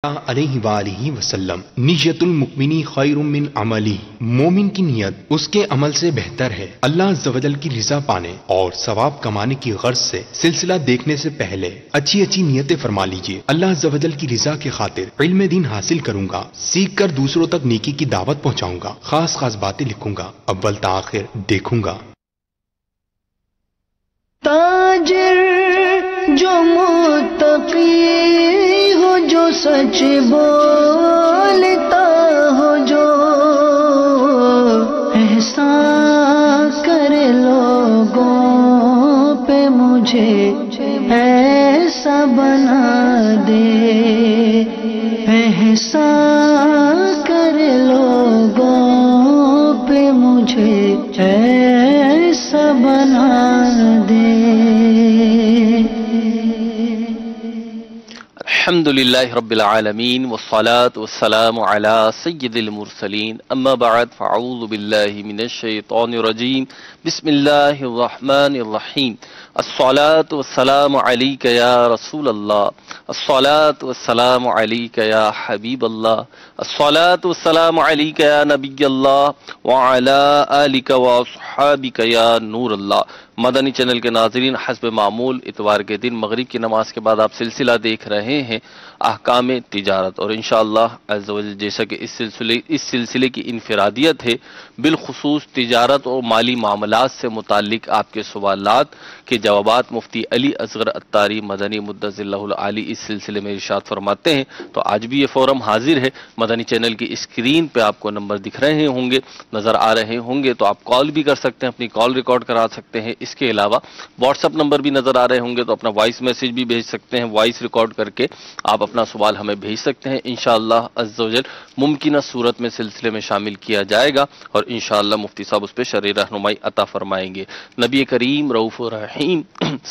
علیہ وآلہ وسلم نیت المؤمنی خیر من عملی، مومن کی نیت اس کے عمل سے بہتر ہے اللہ عز و جل کی رضا پانے اور ثواب کمانے کی غرض سے سلسلہ دیکھنے سے پہلے اچھی اچھی نیتیں فرما لیجئے۔ اللہ عز و جل کی رضا کی خاطر علم دین حاصل کروں گا، سیکھ کر دوسروں تک نیکی کی دعوت پہنچاؤں گا، خاص خاص باتیں لکھوں گا، اول تا آخر دیکھوں گا۔ تاجر جو متقی ہو، جو سچ بولتا ہو، جو احسان کرے لوگوں پہ، مجھے ایسا بنا دے، احسان کرے لوگوں پہ، مجھے ایسا بنا دے۔ الحمدللہ رب العالمین والصلاة والسلام علی سید المرسلین، اما بعد فاعوذ باللہ من الشیطان الرجیم، بسم اللہ الرحمن الرحیم۔ الصلاة والسلام علیک یا رسول اللہ، الصلاة والسلام علیک یا حبیب اللہ، الصلاة والسلام علیک یا نبی اللہ وعلی آلک واصحابک یا نور اللہ۔ مدنی چینل کے ناظرین، حسب معمول اتوار کے دن مغرب کی نماز کے بعد آپ سلسلہ دیکھ رہے ہیں احکام تجارت، اور انشاءاللہ عز و جل جیسا کہ اس سلسلے کی انفرادیت ہے، بالخصوص تجارت اور مالی معاملات سے متعلق آپ کے سوالات کے جوابات مفتی علی اصغر عطاری مدنی مدظر اللہ العالی اس سلسلے میں ارشاد فرماتے ہیں۔ تو آج بھی یہ فورم حاضر ہے، مدنی چینل کی اسکرین پہ آپ کو نمبر دکھ رہے ہوں گے، نظر آ رہے ہوں گے، تو آپ کال بھی کر سکتے ہیں، اپنی کال ریکارڈ کرا سکتے ہیں۔ اس کے علاوہ واٹس اپ نمبر بھی نظر آ رہے ہوں گے، تو اپنا وائس میسج بھی بھیج سکتے ہیں، وائس ریکارڈ کر کے آپ اپنا سوال ہمیں بھیج سکتے ہیں۔ انشاءاللہ عز و جل ممکنہ صورت میں سلسلے میں شامل کیا جائے گا، اور انشاءاللہ مفتی صاحب اس پہ شرعی رہنمائی عطا فرمائیں گے۔ نبی کریم رؤوف رحیم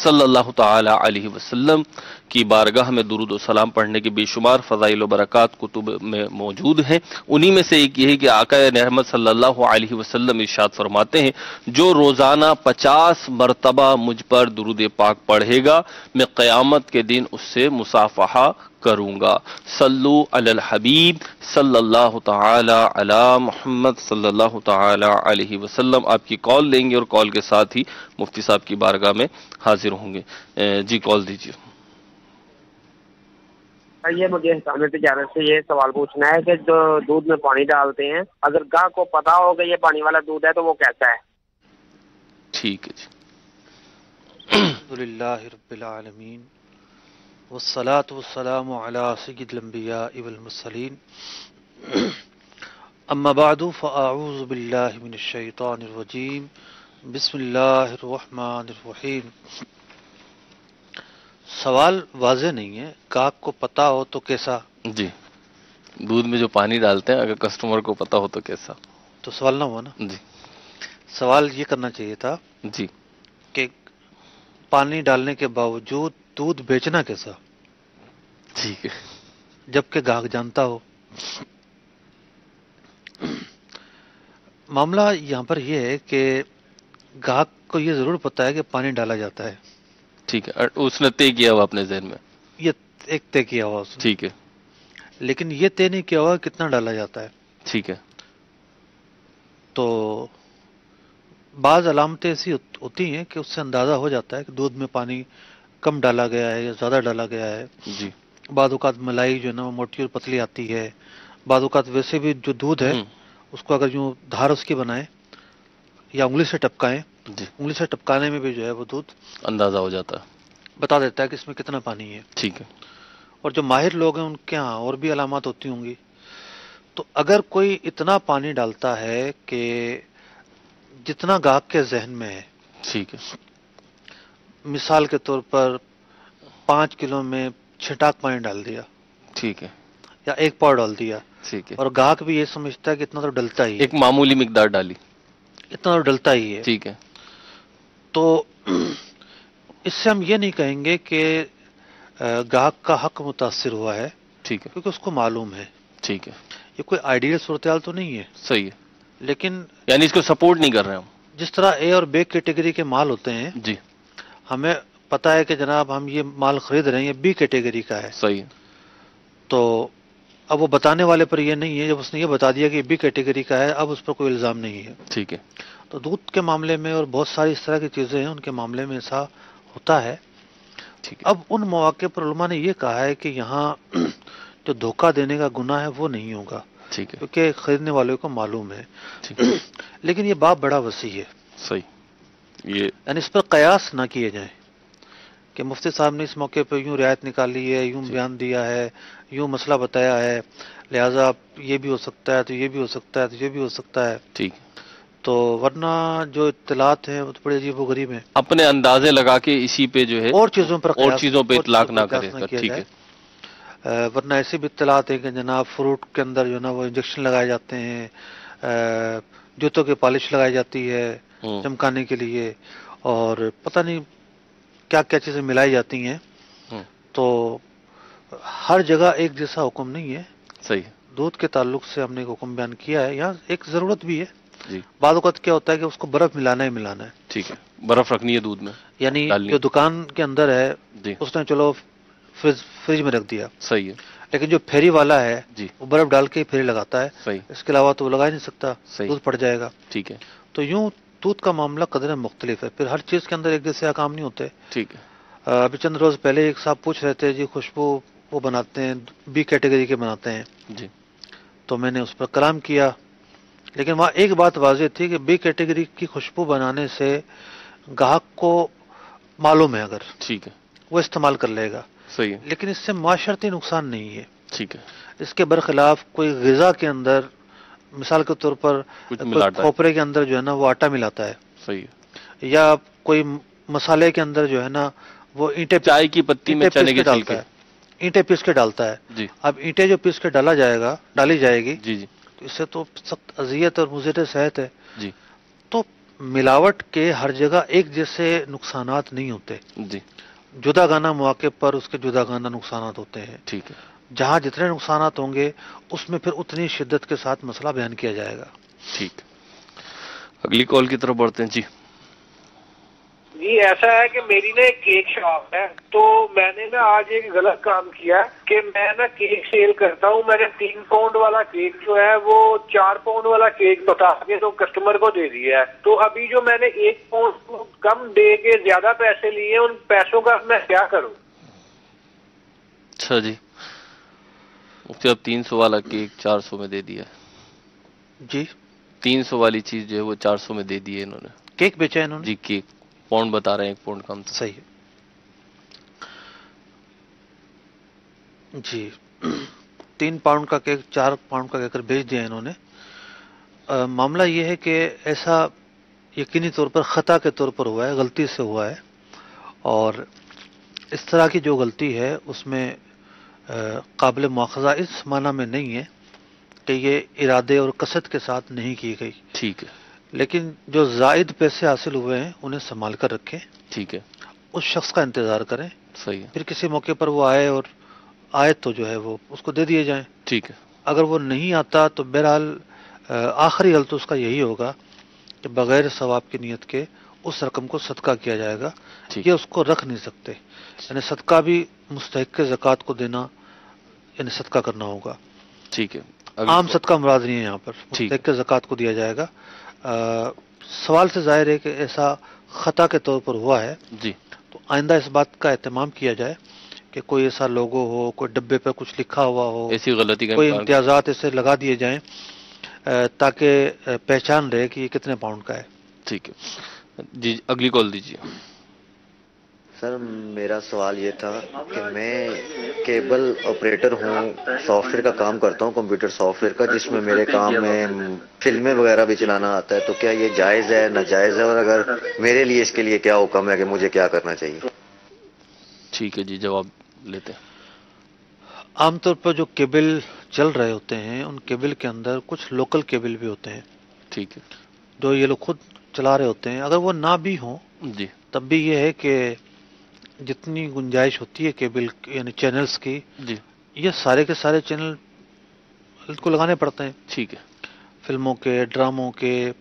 صلی اللہ تعالی علیہ وسلم کی بارگاہ میں درود و سلام پڑھنے کے بے شمار فضائل و برکات کتب میں موجود ہیں۔ انہی میں سے ایک یہ ہے کہ آقا رحمت صلی اللہ علیہ وسلم ارشاد فرماتے ہیں، جو روزانہ 50 مرتبہ مجھ پر درود پاک پڑھے گا، میں قیامت کے دن اس سے مصافحہ کروں گا۔ صلو علی الحبیب صلی اللہ تعالی علی محمد صلی اللہ تعالی علیہ وسلم۔ آپ کی کال لیں گے اور کال کے ساتھ ہی مفتی صاحب کی بارگاہ میں حاضر ہوں گے۔ جی کال دیجیے۔ یہ مجھے حسام تجارت سے یہ سوال پوچھنا ہے کہ جو دودھ میں پانی ڈالتے ہیں، اگر گاہک کو پتا ہو کہ یہ پانی والا دودھ ہے تو وہ کیسا ہے؟ ٹھیک ہے جی۔ الحمدللہ رب العالمین والصلاة والسلام علی سید الانبیاء والمرسلین، اما بعد فاعوذ باللہ من الشیطان الرجیم، بسم اللہ الرحمن الرحیم۔ سوال واضح نہیں ہے، گاہک کو پتا ہو تو کیسا؟ جی، دودھ میں جو پانی ڈالتے ہیں اگر کسٹمر کو پتا ہو تو کیسا؟ تو سوال نہ ہوا نا۔ جی سوال یہ کرنا چاہیے تھا جی، کہ پانی ڈالنے کے باوجود دودھ بیچنا کیسا، ٹھیک ہے۔ جبکہ گاہک جانتا ہو۔ معاملہ یہاں پر یہ ہے کہ گاہک کو یہ ضرور پتا ہے کہ پانی ڈالا جاتا ہے، ٹھیک ہے، اس نے طے کیا ہوا اپنے ذہن میں، یہ ایک طے کیا ہوا اس نے، ٹھیک ہے لیکن یہ طے نہیں کیا ہوا کتنا ڈالا جاتا ہے۔ ٹھیک ہے۔ تو بعض علامتیں ایسی ہوتی ہیں کہ اس سے اندازہ ہو جاتا ہے کہ دودھ میں پانی کم ڈالا گیا ہے یا زیادہ ڈالا گیا ہے۔ جی بعض اوقات ملائی جو ہے نا وہ موٹی اور پتلی آتی ہے، بعض اوقات ویسے بھی جو دودھ ہے اس کو اگر یوں دھار اس کی بنائیں یا انگلی سے ٹپکائیں، جی، انگلی سے ٹپکانے میں بھی جو ہے وہ دودھ اندازہ ہو جاتا ہے، بتا دیتا ہے کہ اس میں کتنا پانی ہے۔ ٹھیک ہے۔ اور جو ماہر لوگ ہیں ان کے ہاں اور بھی علامات ہوتی ہوں گی۔ تو اگر کوئی اتنا پانی ڈالتا ہے کہ جتنا گاہک کے ذہن میں ہے، ٹھیک ہے، مثال کے طور پر 5 کلو میں چھٹاک پانی ڈال دیا ٹھیک ہے، یا 1 پاؤ ڈال دیا، ٹھیک ہے، اور گاہک بھی یہ سمجھتا ہے کہ اتنا تو ڈلتا ہی ہے، ایک معمولی مقدار ڈالی، اتنا تو ڈلتا ہی ہے، ٹھیک ہے، تو اس سے ہم یہ نہیں کہیں گے کہ گاہک کا حق متاثر ہوا ہے، ٹھیک ہے، کیونکہ اس کو معلوم ہے۔ ٹھیک ہے، یہ کوئی آئیڈیل صورتحال تو نہیں ہے، صحیح ہے، لیکن یعنی اس کو سپورٹ نہیں کر رہے ہم۔ جس طرح اے اور بی کیٹیگری کے مال ہوتے ہیں، جی ہمیں پتا ہے کہ جناب ہم یہ مال خرید رہے ہیں یہ بی کیٹیگری کا ہے، صحیح ہے، تو اب وہ بتانے والے پر یہ نہیں ہے، جب اس نے یہ بتا دیا کہ بی کیٹیگری کا ہے اب اس پر کوئی الزام نہیں ہے. ٹھیک ہے. تو دودھ کے معاملے میں اور بہت ساری اس طرح کی چیزیں ہیں ان کے معاملے میں ایسا ہوتا ہے. ٹھیک ہے. اب ان مواقع پر علماء نے یہ کہا ہے کہ یہاں جو دھوکہ دینے کا گناہ ہے وہ نہیں ہوگا، ٹھیک ہے. کیونکہ خریدنے والوں کو معلوم ہے. ٹھیک ہے. لیکن یہ باب بڑا وسیع ہے، صحیح. یہ یعنی اس پر قیاس نہ کیے جائیں کہ مفتی صاحب نے اس موقع پہ یوں رعایت نکالی ہے، یوں بیان دیا ہے، یوں مسئلہ بتایا ہے، لہٰذا یہ بھی ہو سکتا ہے تو یہ بھی ہو سکتا ہے تو یہ بھی ہو سکتا ہے. ٹھیک. تو ورنہ جو اطلاعات ہیں وہ تو بڑے عجیب و غریب ہیں. اپنے اندازے لگا کے اسی پہ جو ہے اور چیزوں پر اور چیزوں پہ اطلاق نہ قیاس کرے. کیا ٹھیک جائے. ہے. ورنہ ایسی بھی اطلاعات ہیں کہ جناب فروٹ کے اندر جو ہے نا وہ انجیکشن لگائے جاتے ہیں، جوتوں کی پالش لگائی جاتی ہے چمکانے کے لیے، اور پتہ نہیں کیا کیا چیزیں ملائی جاتی ہیں. تو ہر جگہ ایک جیسا حکم نہیں ہے. صحیح. دودھ کے تعلق سے ہم نے ایک حکم بیان کیا ہے. یہاں ایک ضرورت بھی ہے. جی. بعض اوقات کیا ہوتا ہے کہ اس کو برف ملانا ہی ملانا ہے. ٹھیک ہے. برف رکھنی ہے دودھ میں، یعنی جو دکان کے اندر ہے جی اس نے چلو فریج میں رکھ دیا، صحیح ہے. لیکن جو پھیری والا ہے جی وہ برف ڈال کے پھیری لگاتا ہے، صحیح. اس کے علاوہ تو وہ لگا ہی نہیں سکتا، صحیح. دودھ پڑ جائے گا. ٹھیک ہے. تو یوں دودھ کا معاملہ قدریں مختلف ہے. پھر ہر چیز کے اندر ایک جیسے احکام نہیں ہوتے. ٹھیک ہے. ابھی چند روز پہلے ایک صاحب پوچھ رہے تھے جی خوشبو وہ بناتے ہیں بی کیٹیگری کے بناتے ہیں، جی. تو میں نے اس پر کلام کیا، لیکن وہاں ایک بات واضح تھی کہ بی کیٹیگری کی خوشبو بنانے سے گاہک کو معلوم ہے، اگر ٹھیک ہے. وہ استعمال کر لے گا. صحیح ہے. لیکن اس سے معاشرتی نقصان نہیں ہے. ٹھیک ہے. اس کے برخلاف کوئی غذا کے اندر مثال کے طور پر کچھ کوئی ملاتا ہے. کھوپرے کے اندر جو ہے نا وہ آٹا ملاتا ہے، صحیح ہے. یا کوئی مسالے کے اندر جو ہے نا وہ اینٹیں چائے کی پتی میں چنے کے ڈالتا ہے، اینٹیں پیس کے ڈالتا ہے. جی. اب اینٹیں جو پیس کے ڈالی جائے گی، جی. جی. تو اس سے تو سخت اذیت اور مضر صحت ہے. جی. تو ملاوٹ کے ہر جگہ ایک جیسے نقصانات نہیں ہوتے. جی. جدا گانا مواقع پر اس کے جدا گانا نقصانات ہوتے ہیں. ٹھیک ہے. جہاں جتنے نقصانات ہوں گے اس میں پھر اتنی شدت کے ساتھ مسئلہ بیان کیا جائے گا. ٹھیک. اگلی کال کی طرف بڑھتے ہیں. جی. جی ایسا ہے کہ میری نا ایک کیک شاپ ہے، تو میں نے نا آج ایک غلط کام کیا کہ میں نا کیک سیل کرتا ہوں. میں نے 3 پاؤنڈ والا کیک جو ہے وہ 4 پاؤنڈ والا کیک بتا کے تو کسٹمر کو دے دیا ہے. تو ابھی جو میں نے 1 پاؤنڈ کم دے کے زیادہ پیسے لیے، ان پیسوں کا میں کیا کروں؟ اچھا جی. اب 300 والا کیک 400 میں دے دیا. جی 300 والی چیز جو ہے وہ 400 میں دے دی ہے انہوں نے. کیک بیچا ہے انہوں نے؟ جی. کیک پاؤنڈ بتا رہے ہیں، 1 پاؤنڈ کم. صحیح ہے. جی 3 پاؤنڈ کا کیک 4 پاؤنڈ کا کہہ کر بیچ دیا انہوں نے. معاملہ یہ ہے کہ ایسا یقینی طور پر خطا کے طور پر ہوا ہے، غلطی سے ہوا ہے، اور اس طرح کی جو غلطی ہے اس میں قابل مواخذہ اس معنی میں نہیں ہے کہ یہ ارادے اور قصد کے ساتھ نہیں کی گئی. ٹھیک ہے. لیکن جو زائد پیسے حاصل ہوئے ہیں انہیں سنبھال کر رکھیں. ٹھیک ہے. اس شخص کا انتظار کریں. صحیح ہے. پھر کسی موقع پر وہ آئے تو جو ہے وہ اس کو دے دیے جائیں. ٹھیک ہے. اگر وہ نہیں آتا تو بہرحال آخری حل تو اس کا یہی ہوگا کہ بغیر ثواب کی نیت کے اس رقم کو صدقہ کیا جائے گا. یہ اس کو رکھ نہیں سکتے، یعنی صدقہ بھی مستحق زکوٰۃ کو دینا، یعنی صدقہ کرنا ہوگا. ٹھیک ہے. عام صدقہ مراد نہیں ہے یہاں پر، مستحق زکوٰۃ کو دیا جائے گا. سوال سے ظاہر ہے کہ ایسا خطا کے طور پر ہوا ہے. جی. تو آئندہ اس بات کا اہتمام کیا جائے کہ کوئی ایسا لوگو ہو، کوئی ڈبے پر کچھ لکھا ہوا ہو، ایسی غلطی کا کوئی امتیازات ایسے لگا دیے جائیں تاکہ پہچان رہے کہ یہ کتنے پاؤنڈ کا ہے. ٹھیک ہے. جی اگلی کال دیجیے. سر میرا سوال یہ تھا کہ میں کیبل آپریٹر ہوں، سافٹ ویئر کا کام کرتا ہوں، کمپیوٹر سافٹ ویئر کا، جس میں میرے کام میں فلمیں وغیرہ بھی چلانا آتا ہے. تو کیا یہ جائز ہے ناجائز ہے، اور اگر میرے لیے اس کے لیے کیا حکم ہے کہ مجھے کیا کرنا چاہیے؟ ٹھیک ہے جی جواب لیتے ہیں. عام طور پر جو کیبل چل رہے ہوتے ہیں ان کیبل کے اندر کچھ لوکل کیبل بھی ہوتے ہیں. ٹھیک ہے. جو یہ لوگ خود چلا رہے ہوتے ہیں. اگر وہ نہ بھی ہوں جی تب بھی یہ ہے کہ جتنی گنجائش ہوتی ہے کیبل یعنی چینلز کی، جی یہ سارے کے سارے چینل کو لگانے پڑتے ہیں. ٹھیک ہے. فلموں کے، ڈراموں کے،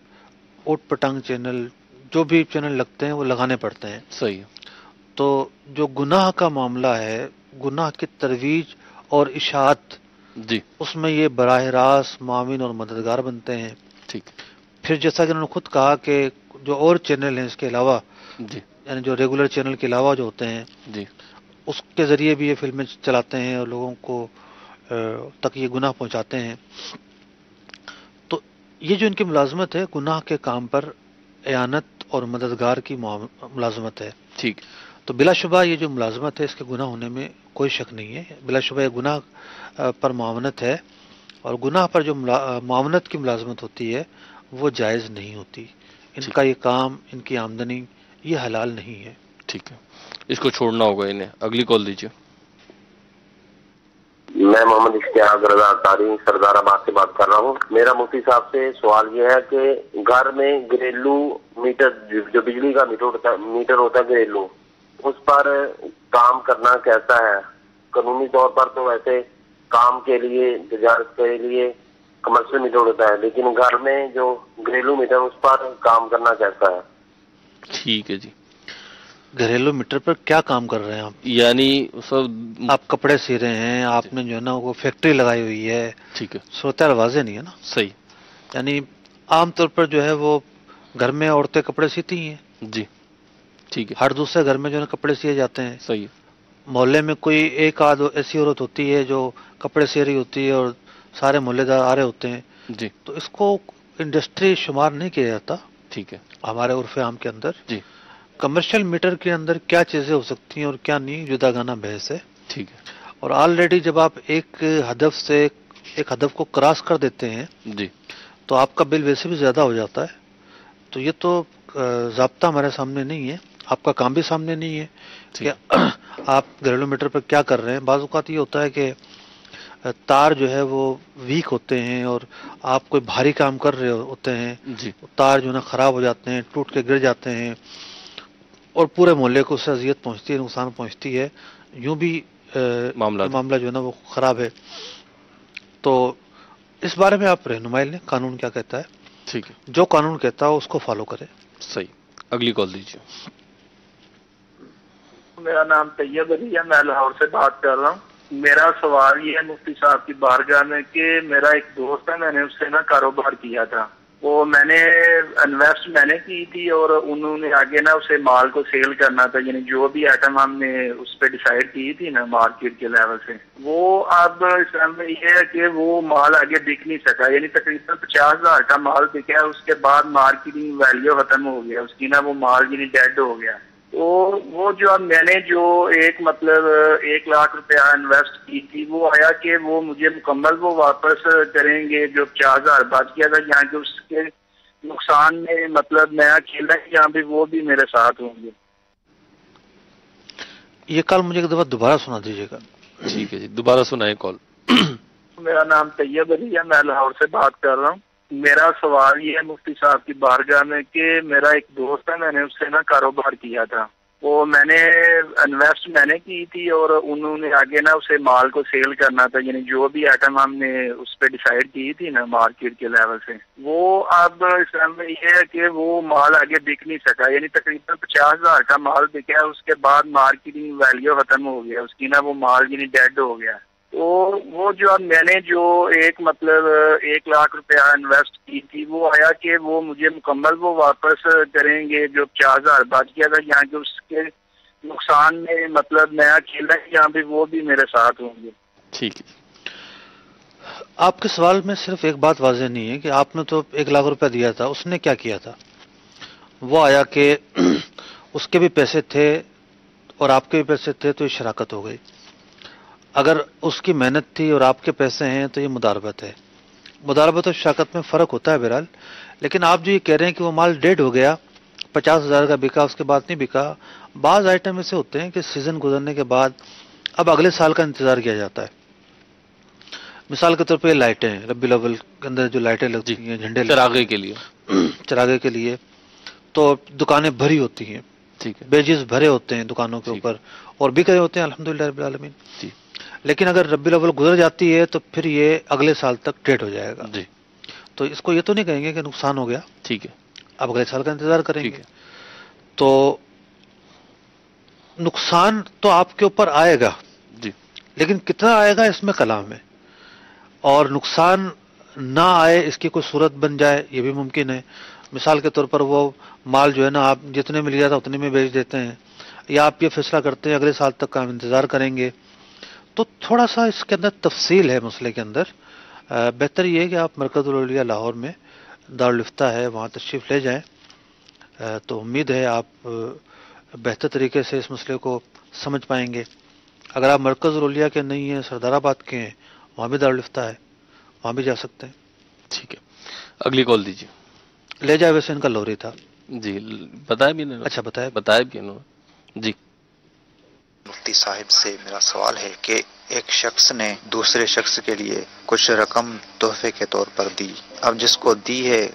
اوٹ پٹانگ چینل، جو بھی چینل لگتے ہیں وہ لگانے پڑتے ہیں. صحیح ہے. تو جو گناہ کا معاملہ ہے، گناہ کی ترویج اور اشاعت جی اس میں یہ براہ راست معاون اور مددگار بنتے ہیں. ٹھیک. پھر جیسا کہ انہوں نے خود کہا کہ جو اور چینل ہیں اس کے علاوہ، جی یعنی جو ریگولر چینل کے علاوہ جو ہوتے ہیں، جی اس کے ذریعے بھی یہ فلمیں چلاتے ہیں اور لوگوں کو تک یہ گناہ پہنچاتے ہیں. تو یہ جو ان کی ملازمت ہے گناہ کے کام پر اعانت اور مددگار کی ملازمت ہے. ٹھیک. تو بلا شبہ یہ جو ملازمت ہے اس کے گناہ ہونے میں کوئی شک نہیں ہے. بلا شبہ یہ گناہ پر معاونت ہے، اور گناہ پر جو معاونت کی ملازمت ہوتی ہے وہ جائز نہیں ہوتی. ان کا یہ کام، ان کی آمدنی یہ حلال نہیں ہے. ٹھیک ہے، اس کو چھوڑنا ہوگا انہیں. اگلی کال دیجیے. میں محمد اشتیاق رضا تاری سردار آباد سے بات کر رہا ہوں. میرا مفتی صاحب سے سوال یہ ہے کہ گھر میں گھریلو میٹر، جو بجلی کا میٹر ہوتا ہے گھریلو، اس پر کام کرنا کیسا ہے؟ قانونی طور پر تو ویسے کام کے لیے، تجارت کے لیے کمرشل میٹر ہوتا ہے، لیکن گھر میں جو گھریلو میٹر اس پر کام کرنا کیسا ہے؟ ٹھیک ہے جی. گھریلو میٹر پر کیا کام کر رہے ہیں آپ؟ یعنی سب آپ کپڑے سی رہے ہیں، آپ نے جو ہے نا وہ فیکٹری لگائی ہوئی ہے. ٹھیک ہے. صورتحال واضح نہیں ہے نا. صحیح. یعنی عام طور پر جو ہے وہ گھر میں عورتیں کپڑے سیتی ہیں. جی ٹھیک ہے. ہر دوسرے گھر میں جو ہے نا کپڑے سیے جاتے ہیں. صحیح. محلے میں کوئی ایک آدھ ایسی عورت ہوتی ہے جو کپڑے سی رہی ہوتی ہے اور سارے محلے دار آ رہے ہوتے ہیں. جی. تو اس کو انڈسٹری شمار نہیں کیا جاتا. ٹھیک ہے. ہمارے عرف عام کے اندر جی. کمرشل میٹر کے اندر کیا چیزیں ہو سکتی ہیں اور کیا نہیں، جدا گانا بحث ہے. ٹھیک ہے. اور آلریڈی جب آپ ایک ہدف کو کراس کر دیتے ہیں جی تو آپ کا بل ویسے بھی زیادہ ہو جاتا ہے. تو یہ تو ضابطہ ہمارے سامنے نہیں ہے، آپ کا کام بھی سامنے نہیں ہے کہ آپ گھریلو میٹر پر کیا کر رہے ہیں. بعض اوقات یہ ہوتا ہے کہ تار جو ہے وہ ویک ہوتے ہیں اور آپ کوئی بھاری کام کر رہے ہوتے ہیں. جی. تار جو ہے نا خراب ہو جاتے ہیں، ٹوٹ کے گر جاتے ہیں اور پورے محلے کو اس سے اذیت پہنچتی ہے، نقصان پہنچتی ہے. یوں بھی معاملہ جو ہے نا وہ خراب ہے. تو اس بارے میں آپ رہنمائی لیں، قانون کیا کہتا ہے. ٹھیک ہے. جو قانون کہتا ہے اس کو فالو کریں. صحیح. اگلی کال دیجیے. میرا نام طیب علی ہے، میں لاہور سے بات کر رہا ہوں. میرا سوال یہ ہے مفتی صاحب کی بارگاہ میں کہ میرا ایک دوست ہے، میں نے اس سے نا کاروبار کیا تھا. وہ میں نے انویسٹ میں نے کی تھی اور انہوں نے آگے نا اسے مال کو سیل کرنا تھا. یعنی جو بھی آئٹم ہم نے اس پہ ڈیسائیڈ کی تھی نا مارکیٹ کے لیول سے، وہ اب اس میں یہ ہے کہ وہ مال آگے بک نہیں سکا. یعنی تقریباً 50,000 کا مال بکا، اس کے بعد مارکیٹنگ ویلیو ختم ہو گیا اس کی نا، وہ مال یعنی ڈیڈ ہو گیا. تو وہ جو اب میں نے جو 1 لاکھ روپیہ انویسٹ کی تھی، وہ آیا کہ وہ مجھے مکمل وہ واپس کریں گے جو 50,000 بچ گیا تھا، یہاں کے اس کے نقصان میں مطلب میں اکیلا ہی یہاں پہ وہ بھی میرے ساتھ ہوں گے. یہ کال مجھے ایک دفعہ دوبارہ سنا دیجیے گا. ٹھیک ہے جی، دوبارہ سنائیں کال. میرا نام طیب علی ہے، میں لاہور سے بات کر رہا ہوں. میرا سوال یہ ہے مفتی صاحب کی بارگاہ میں کہ میرا ایک دوست ہے، میں نے اس سے نا کاروبار کیا تھا. وہ میں نے انویسٹ میں نے کی تھی اور انہوں نے آگے نا اسے مال کو سیل کرنا تھا. یعنی جو بھی آئٹم ہم نے اس پہ ڈیسائیڈ کی تھی نا مارکیٹ کے لیول سے، وہ اب اس میں یہ ہے کہ وہ مال آگے بک نہیں سکا. یعنی تقریباً 50,000 کا مال بکا، اس کے بعد مارکیٹنگ ویلیو ختم ہو گیا اس کی نا، وہ مال یعنی ڈیڈ ہو گیا. تو وہ جو اب میں نے جو 1 لاکھ روپیہ انویسٹ کی تھی، وہ آیا کہ وہ مجھے مکمل وہ واپس کریں گے جو 50,000 بچ گیا تھا، یہاں کے اس کے نقصان میں مطلب میں اکیلا ہی یہاں پہ وہ بھی میرے ساتھ ہوں گے. ٹھیک ہے. آپ کے سوال میں صرف ایک بات واضح نہیں ہے کہ آپ نے تو 1 لاکھ روپیہ دیا تھا، اس نے کیا کیا تھا. وہ آیا کہ اس کے بھی پیسے تھے اور آپ کے بھی پیسے تھے، تو یہ شراکت ہو گئی. اگر اس کی محنت تھی اور آپ کے پیسے ہیں تو یہ مداربت ہے. مداربت اور شراکت میں فرق ہوتا ہے بہرحال. لیکن آپ جو یہ کہہ رہے ہیں کہ وہ مال ڈیڈ ہو گیا، 50,000 کا بکا، اس کے بعد نہیں بکا. بعض آئٹم ایسے ہوتے ہیں کہ سیزن گزرنے کے بعد اب اگلے سال کا انتظار کیا جاتا ہے. مثال کے طور پہ لائٹیں، ربیع الاول کے اندر جو لائٹیں لگتی ہیں، جھنڈے چراغے کے لیے، تو دکانیں بھری ہوتی ہیں. ٹھیک ہے. بیجز بھرے ہوتے ہیں دکانوں کے اوپر اور بک رہے ہوتے ہیں الحمدللہ رب العالمین. جی. لیکن اگر ربیع الاول گزر جاتی ہے تو پھر یہ اگلے سال تک ڈیٹ ہو جائے گا. جی. تو اس کو یہ تو نہیں کہیں گے کہ نقصان ہو گیا. ٹھیک ہے. اب اگلے سال کا انتظار کریں گے. تو نقصان تو آپ کے اوپر آئے گا. جی. لیکن کتنا آئے گا اس میں کلام ہے. اور نقصان نہ آئے اس کی کوئی صورت بن جائے یہ بھی ممکن ہے. مثال کے طور پر وہ مال جو ہے نا آپ جتنے میں لیا تھا اتنے میں بیچ دیتے ہیں، یا آپ یہ فیصلہ کرتے ہیں اگلے سال تک کا ہم انتظار کریں گے. تو تھوڑا سا اس کے اندر تفصیل ہے مسئلے کے اندر. بہتر یہ ہے کہ آپ مرکز الاولیاء لاہور میں دارالفتہ ہے وہاں تشریف لے جائیں. تو امید ہے آپ بہتر طریقے سے اس مسئلے کو سمجھ پائیں گے. اگر آپ مرکز الاولیاء کے نہیں ہیں، سردار آباد کے ہیں، وہاں بھی دارالفتہ ہے، وہاں بھی جا سکتے ہیں. ٹھیک ہے، اگلی کال دیجیے. لے جائے ویسے ان کا لوری تھا. جی بتایا بھی نہیں. اچھا بتایا بھی انہوں نے. جی مفتی صاحب سے میرا سوال ہے کہ ایک شخص نے دوسرے شخص کے لیے کچھ رقم تحفے کے طور پر دی. اب جس کو دی ہے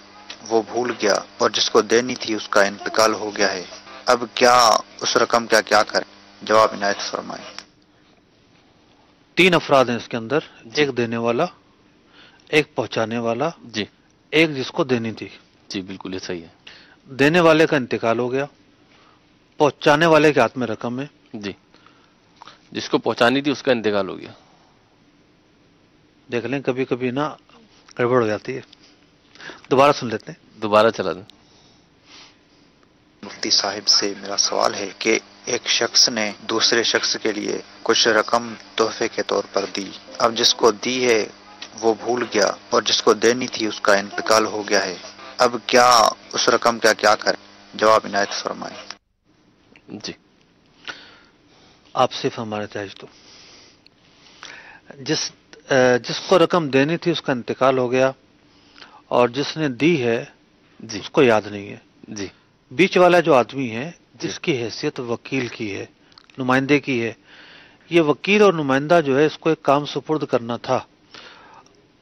وہ بھول گیا اور جس کو دینی تھی اس کا انتقال ہو گیا ہے. اب کیا اس رقم کا کیا کریں؟ جواب عنایت فرمائیں. 3 افراد ہیں اس کے اندر، ایک دینے والا، ایک پہنچانے والا، جی ایک جس کو دینی تھی. جی بالکل یہ صحیح ہے. دینے والے کا انتقال ہو گیا، پہنچانے والے کے ہاتھ میں رقم ہے. جی جس کو پہنچانی تھی اس کا انتقال ہو گیا. دیکھ لیں کبھی کبھی نا گڑبڑ ہو جاتی ہے. دوبارہ سن لیتے ہیں. دوبارہ چلا دیں. مفتی صاحب سے میرا سوال ہے کہ ایک شخص نے دوسرے شخص کے لیے کچھ رقم تحفے کے طور پر دی. اب جس کو دی ہے وہ بھول گیا اور جس کو دینی تھی اس کا انتقال ہو گیا ہے. اب کیا اس رقم کا کیا کریں؟ جواب عنایت فرمائیں. جی آپ صرف ہمارے تحت تو جس کو رقم دینی تھی اس کا انتقال ہو گیا اور جس نے دی ہے جی اس کو یاد نہیں ہے. جی بیچ والا جو آدمی ہے جس کی حیثیت وکیل کی ہے، نمائندے کی ہے، یہ وکیل اور نمائندہ جو ہے اس کو ایک کام سپرد کرنا تھا.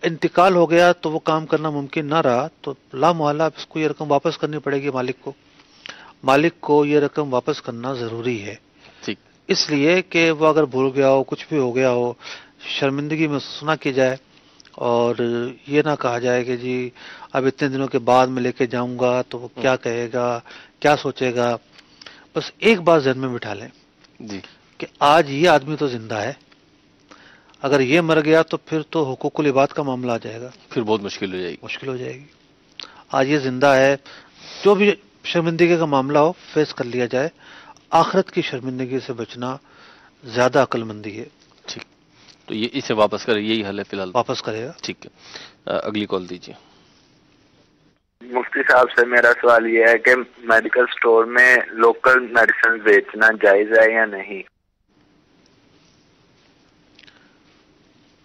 انتقال ہو گیا تو وہ کام کرنا ممکن نہ رہا تو لا محالہ اس کو یہ رقم واپس کرنی پڑے گی. مالک کو یہ رقم واپس کرنا ضروری ہے. ٹھیک. اس لیے کہ وہ اگر بھول گیا ہو، کچھ بھی ہو گیا ہو، شرمندگی محسوس نہ کی جائے اور یہ نہ کہا جائے کہ جی اب اتنے دنوں کے بعد میں لے کے جاؤں گا تو وہ کیا کہے گا، کیا سوچے گا. بس ایک بات ذہن میں بٹھا لیں جی کہ آج یہ آدمی تو زندہ ہے، اگر یہ مر گیا تو پھر تو حقوق العباد کا معاملہ آ جائے گا، پھر بہت مشکل ہو جائے گی. آج یہ زندہ ہے، جو بھی شرمندگی کا معاملہ ہو فیس کر لیا جائے. آخرت کی شرمندگی سے بچنا زیادہ عقل مندی ہے. ٹھیک، تو یہ اسے واپس کرے، یہی حل ہے فی الحال. واپس کرے گا. ٹھیک ہے، اگلی کال دیجیے. مفتی صاحب سے میرا سوال یہ ہے کہ میڈیکل سٹور میں لوکل میڈیسن بیچنا جائز ہے یا نہیں؟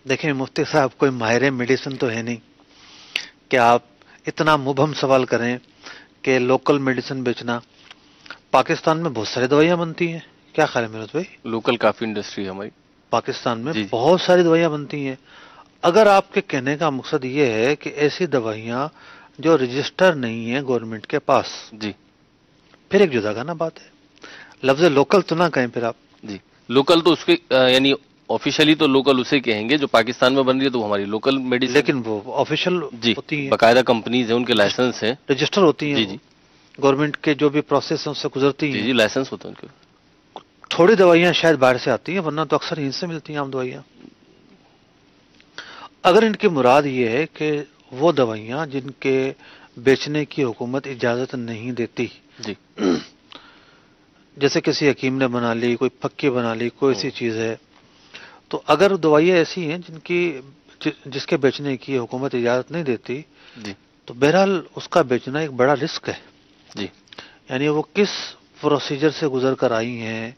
دیکھیں مفتی صاحب کوئی ماہر میڈیسن تو ہے نہیں کہ آپ اتنا مبہم سوال کریں کہ لوکل میڈیسن بیچنا. پاکستان میں بہت ساری دوائیاں بنتی ہیں، کیا خیال ہے میرے بھائی؟ لوکل کافی انڈسٹری ہے ہماری پاکستان میں. بہت ساری دوائیاں بنتی ہیں. اگر آپ کے کہنے کا مقصد یہ ہے کہ ایسی دوائیاں جو رجسٹر نہیں ہیں گورنمنٹ کے پاس، جی پھر ایک جدا گانا بات ہے. لفظ لوکل تو نہ کہیں پھر آپ. جی لوکل تو اس کے یعنی آفیشلی تو لوکل اسے کہیں گے جو پاکستان میں بن رہی ہے تو وہ ہماری لوکل میڈیسن، لیکن وہ آفیشل جی ہوتی ہیں، باقاعدہ کمپنیز ہیں، ان کے لائسنس ہیں، رجسٹر ہوتی ہیں. جی جی گورنمنٹ کے جو بھی پروسیس ہیں اس سے گزرتی ہیں. جی لائسنس ہوتا ہے ان کے. تھوڑی دوائیاں شاید باہر سے آتی ہیں ورنہ تو اکثر یہیں سے ملتی ہیں عام دوائیاں. اگر ان کی مراد یہ ہے کہ وہ دوائیاں جن کے بیچنے کی حکومت اجازت نہیں دیتی، جی جیسے کسی حکیم نے بنا لی، کوئی پکی بنا لی، کوئی ایسی چیز ہے، تو اگر دوائیاں ایسی ہیں جس کے بیچنے کی حکومت اجازت نہیں دیتی، جی تو بہرحال اس کا بیچنا ایک بڑا رسک ہے. جی یعنی وہ کس پروسیجر سے گزر کر آئی ہیں،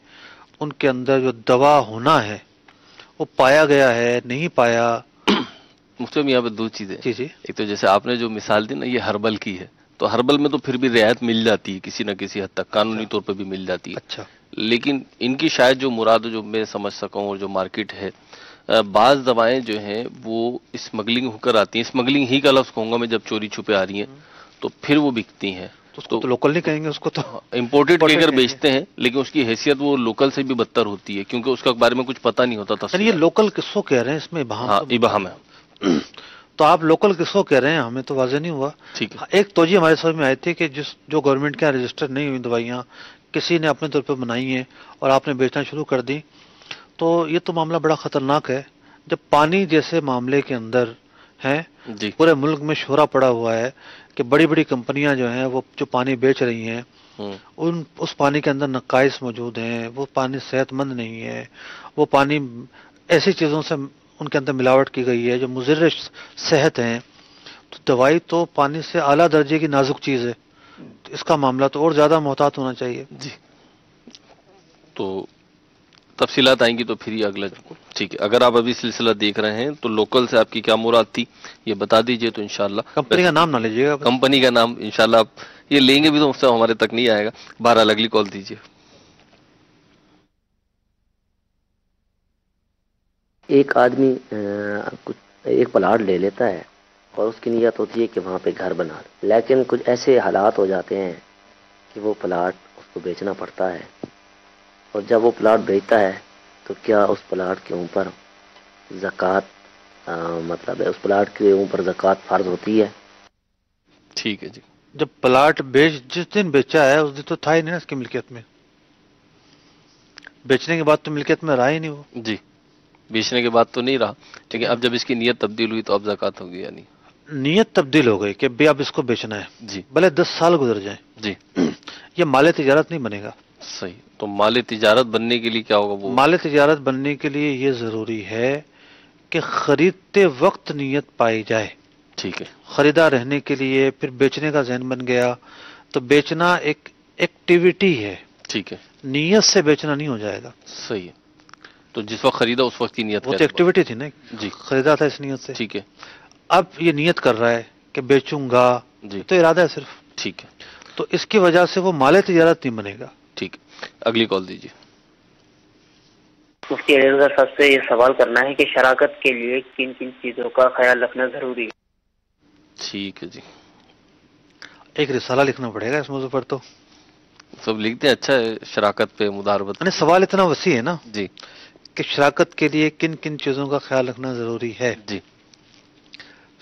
ان کے اندر جو دوا ہونا ہے وہ پایا گیا ہے نہیں پایا. مفتی میں یہاں پہ دو چیزیں. جی جی. ایک تو جیسے آپ نے جو مثال دی نا یہ ہربل کی ہے، تو ہربل میں تو پھر بھی رعایت مل جاتی ہے کسی نہ کسی حد تک، قانونی طور پہ بھی مل جاتی ہے. اچھا. لیکن ان کی شاید جو مراد جو میں سمجھ سکا ہوں اور جو مارکیٹ ہے، بعض دوائیں جو ہیں وہ اسمگلنگ ہو کر آتی ہیں. اسمگلنگ ہی کا لفظ کہوں گا میں جب چوری چھپے آ رہی ہیں تو پھر وہ بکتی ہیں. اس کو تو لوکل نہیں کہیں گے، اس کو تو امپورٹڈ کہہ کر بیچتے ہیں، لیکن اس کی حیثیت وہ لوکل سے بھی بدتر ہوتی ہے کیونکہ اس کے بارے میں کچھ پتہ نہیں ہوتا تھا. یہ لوکل کس کو کہہ رہے ہیں اس میں ابہام ہے. تو آپ لوکل کس کو کہہ رہے ہیں ہمیں تو واضح نہیں ہوا. ٹھیک ہے. ایک توجہ ہمارے سمجھ میں آئی تھی کہ جو گورنمنٹ کے رجسٹر نہیں ہوئی دوائیاں کسی نے اپنے طور پہ بنائی ہیں اور آپ نے بیچنا شروع کر دی، تو یہ تو معاملہ بڑا خطرناک ہے. جب پانی جیسے معاملے کے اندر ہیں، جی پورے ملک میں شورا پڑا ہوا ہے کہ بڑی بڑی کمپنیاں جو ہیں وہ جو پانی بیچ رہی ہیں اس پانی کے اندر نقائص موجود ہیں، وہ پانی صحت مند نہیں ہے، وہ پانی ایسی چیزوں سے ان کے اندر ملاوٹ کی گئی ہے جو مضر صحت ہیں، تو دوائی تو پانی سے اعلیٰ درجے کی نازک چیز ہے، تو اس کا معاملہ تو اور زیادہ محتاط ہونا چاہیے. جی تو تفصیلات آئیں گی تو پھر یہ اگلا. ٹھیک ہے، اگر آپ ابھی سلسلہ دیکھ رہے ہیں تو لوکل سے آپ کی کیا مراد تھی یہ بتا دیجئے تو انشاءاللہ. کمپنی کا نام نہ لیجیے گا. کمپنی کا نام انشاءاللہ آپ یہ لیں گے بھی تو اس سے ہمارے تک نہیں آئے گا. بہرحال اگلی کال دیجیے. ایک آدمی ایک پلاٹ لے لیتا ہے اور اس کی نیت ہوتی ہے کہ وہاں پہ گھر بنا لے، لیکن کچھ ایسے حالات ہو جاتے ہیں کہ وہ پلاٹ اس کو بیچنا پڑتا ہے، اور جب وہ پلاٹ بیچتا ہے تو کیا اس پلاٹ کے اوپر زکوٰۃ مطلب ہے اس پلاٹ کے اوپر زکوٰۃ فرض ہوتی ہے؟ ٹھیک ہے جی. جب پلاٹ جس دن بیچا ہے اس دن تو تھا ہی نہیں اس کی ملکیت میں، بیچنے کے بعد تو ملکیت میں رہا ہی نہیں وہ. جی بیچنے کے بعد تو نہیں رہا، ٹھیک ہے. اب جب اس کی نیت تبدیل ہوئی تو اب زکوٰۃ ہوگی یعنی نیت تبدیل ہو گئی کہ بھی اب اس کو بیچنا ہے. جی بھلے 10 سال گزر جائیں. جی یہ مال تجارت نہیں بنے گا. صحیح. تو مال تجارت بننے کے لیے کیا ہوگا؟ وہ مال تجارت بننے کے لیے یہ ضروری ہے کہ خریدتے وقت نیت پائی جائے. ٹھیک ہے. خریدا رہنے کے لیے پھر بیچنے کا ذہن بن گیا تو بیچنا ایک ایکٹیویٹی ہے. ٹھیک ہے. نیت سے بیچنا نہیں ہو جائے گا. صحیح ہے. تو جس وقت خریدا اس وقت کی نیت وہ تو ایکٹیویٹی تھی نا. جی خریدا تھا اس نیت سے. ٹھیک ہے. اب یہ نیت کر رہا ہے کہ بیچوں گا. جی تو ارادہ ہے صرف. ٹھیک ہے. تو اس کی وجہ سے وہ مال تجارت نہیں بنے گا. ٹھیک ہے. اگلی کال دیجیے. مفتی علیزہ صاحب سے یہ سوال کرنا ہے کہ شراکت کے لیے کن کن چیزوں کا خیال رکھنا ضروری ہے؟ ٹھیک ہے جی. ایک رسالہ لکھنا پڑے گا اس موضوع پر. تو سب لکھتے ہیں. اچھا ہے شراکت پہ مداربت. سوال اتنا وسیع ہے نا جی کہ شراکت کے لیے کن کن چیزوں کا خیال رکھنا ضروری ہے. جی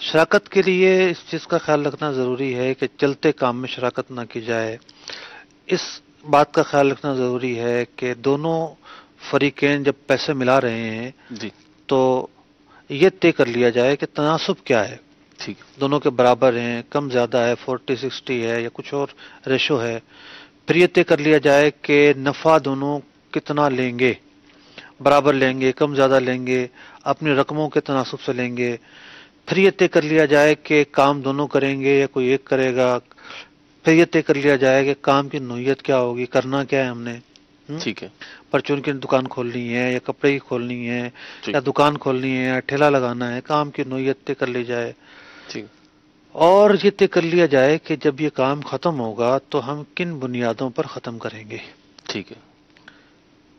شراکت کے لیے اس چیز کا خیال رکھنا ضروری ہے کہ چلتے کام میں شراکت نہ کی جائے. اس بات کا خیال رکھنا ضروری ہے کہ دونوں فریقین جب پیسے ملا رہے ہیں جی تو یہ طے کر لیا جائے کہ تناسب کیا ہے. ٹھیک. دونوں کے برابر ہیں، کم زیادہ ہے، 40-60 ہے یا کچھ اور ریشو ہے. پھر یہ طے کر لیا جائے کہ نفع دونوں کتنا لیں گے، برابر لیں گے، کم زیادہ لیں گے، اپنی رقموں کے تناسب سے لیں گے. پھر یہ طے کر لیا جائے کہ کام دونوں کریں گے یا کوئی ایک کرے گا. پھر یہ طے کر لیا جائے کہ کام کی نوعیت کیا ہوگی، کرنا کیا ہے ہم نے. ٹھیک ہے. پرچون کی دکان کھولنی ہے یا کپڑے کی کھولنی ہے یا دکان کھولنی ہے یا ٹھیلا لگانا ہے، کام کی نوعیت طے کر لی جائے. ٹھیک. اور یہ طے کر لیا جائے کہ جب یہ کام ختم ہوگا تو ہم کن بنیادوں پر ختم کریں گے. ٹھیک ہے.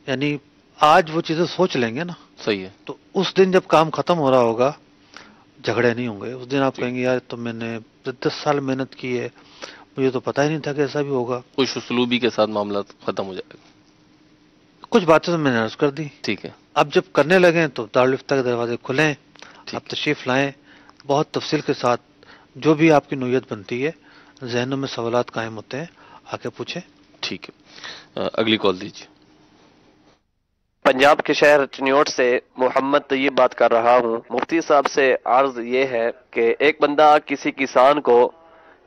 یعنی آج وہ چیزیں سوچ لیں گے نا. صحیح ہے. تو اس دن جب کام ختم ہو رہا ہوگا جھگڑے نہیں ہوں گے. اس دن آپ کہیں گے یار تو میں نے 10 سال محنت کی ہے، مجھے تو پتہ ہی نہیں تھا کہ ایسا بھی ہوگا. خوش اسلوبی کے ساتھ معاملہ ختم ہو جائے گا. کچھ باتیں تو میں نے عرض کر دی. ٹھیک ہے. اب جب کرنے لگیں تو دارالفتہ کے دروازے کھلیں، آپ تشریف لائیں، بہت تفصیل کے ساتھ جو بھی آپ کی نوعیت بنتی ہے، ذہنوں میں سوالات قائم ہوتے ہیں، آ کے پوچھیں. ٹھیک ہے. اگلی کال دیجیے. پنجاب کے شہر چنیوٹ سے محمد طیب بات کر رہا ہوں. مفتی صاحب سے عرض یہ ہے کہ ایک بندہ کسی کسان کو